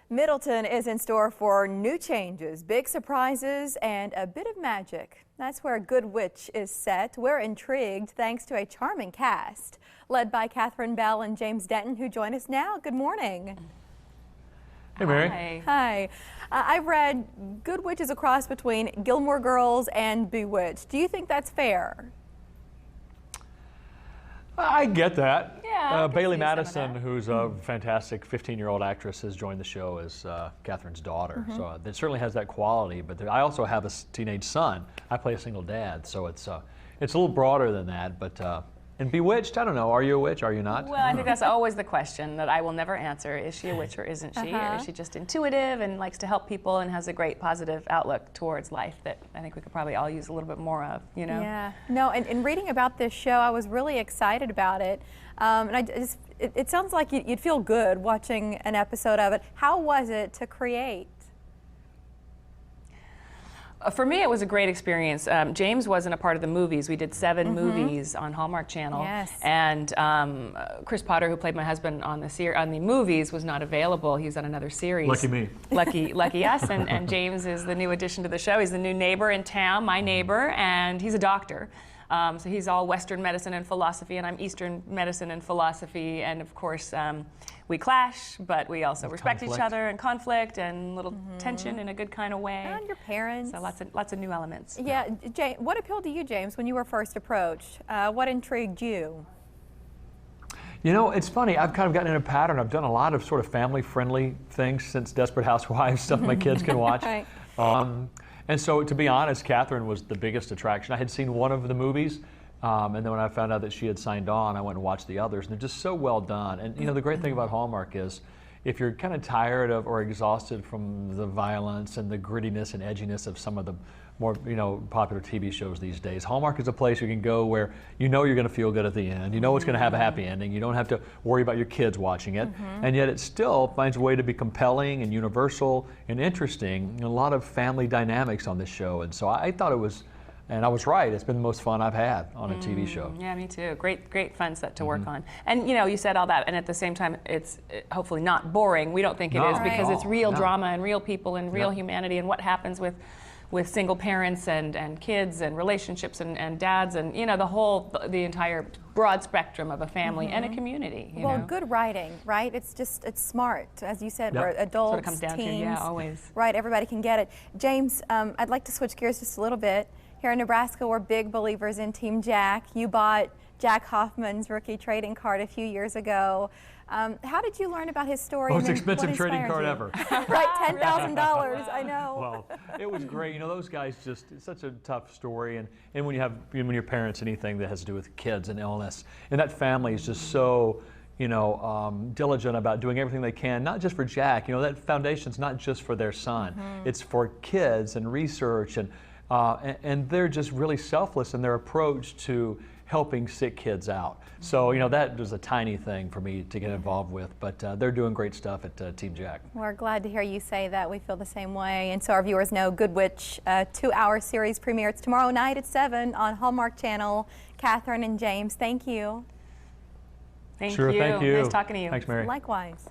Middleton is in store for new changes, big surprises, and a bit of magic. That's where Good Witch is set. We're intrigued thanks to a charming cast, led by Catherine Bell and James Denton, who join us now. Good morning. Hey, Mary. Hi. Hi. I've read Good Witch is a cross between Gilmore Girls and Bewitched. Do you think that's fair? I get that. Yeah, Bailey Madison, who's a fantastic 15-year-old actress, has joined the show as Catherine's daughter. So it certainly has that quality. But I also have a teenage son. I play a single dad, so it's a little broader than that. But and Bewitched, I don't know. Are you a witch? Are you not? Well, I think that's always the question that I will never answer. Is she a witch or isn't she? Or is she just intuitive and likes to help people and has a great positive outlook towards life that I think we could probably all use a little bit more of, you know? Yeah. No, and in reading about this show, I was really excited about it. And it sounds like you'd feel good watching an episode of it. How was it to create? For me, it was a great experience. James wasn't a part of the movies. We did 7 movies on Hallmark Channel. Yes. And Chris Potter, who played my husband on the movies, was not available. He was on another series. Lucky me. Lucky us. And James is the new addition to the show. He's the new neighbor in town, my neighbor, and he's a doctor. So he's all Western medicine and philosophy, and I'm Eastern medicine and philosophy. And of course, we clash, but we also respect each other, and conflict and little tension in a good kind of way. And your parents. So lots of new elements. Yeah. What appealed to you, James, when you were first approached? What intrigued you? You know, it's funny. I've kind of gotten in a pattern. I've done a lot of sort of family-friendly things since Desperate Housewives, stuff my kids can watch. Right. And so, to be honest, Catherine was the biggest attraction. I had seen one of the movies, and then when I found out that she had signed on, I went and watched the others, and they're just so well done. And you know, the great thing about Hallmark is, if you're kind of tired of or exhausted from the violence and the grittiness and edginess of some of the more, popular TV shows these days, Hallmark is a place you can go where you know you're going to feel good at the end. You know it's going to have a happy ending. You don't have to worry about your kids watching it. And yet it still finds a way to be compelling and universal and interesting. And a lot of family dynamics on this show. And so I thought it was, and I was right, it's been the most fun I've had on a TV show. Yeah, me too. Great fun set to work on. And you said all that, and at the same time, it's hopefully not boring. We don't think it is, because it's real drama and real people and real humanity and what happens with single parents and kids and relationships and dads and the entire broad spectrum of a family and a community. Well, good writing, right? It's smart, as you said. We're adults, sort of comes down teens, to, yeah, always. Right, everybody can get it. James, I'd like to switch gears just a little bit. Here in Nebraska, we're big believers in Team Jack. You bought Jack Hoffman's rookie trading card a few years ago. How did you learn about his story? Most expensive trading card ever. Right, $10,000. I know. Well, it was great. Those guys it's such a tough story, and when you have when your parents anything that has to do with kids and illness, and that family is just so diligent about doing everything they can, not just for Jack. That foundation's not just for their son. It's for kids and research, and they're just really selfless in their approach to helping sick kids out. So, that was a tiny thing for me to get involved with, but they're doing great stuff at Team Jack. We're glad to hear you say that. We feel the same way. And so our viewers know Good Witch 2-hour series premieres tomorrow night at 7 on Hallmark Channel. Catherine and James, thank you. Thank you. Nice talking to you. Thanks, Mary. Likewise.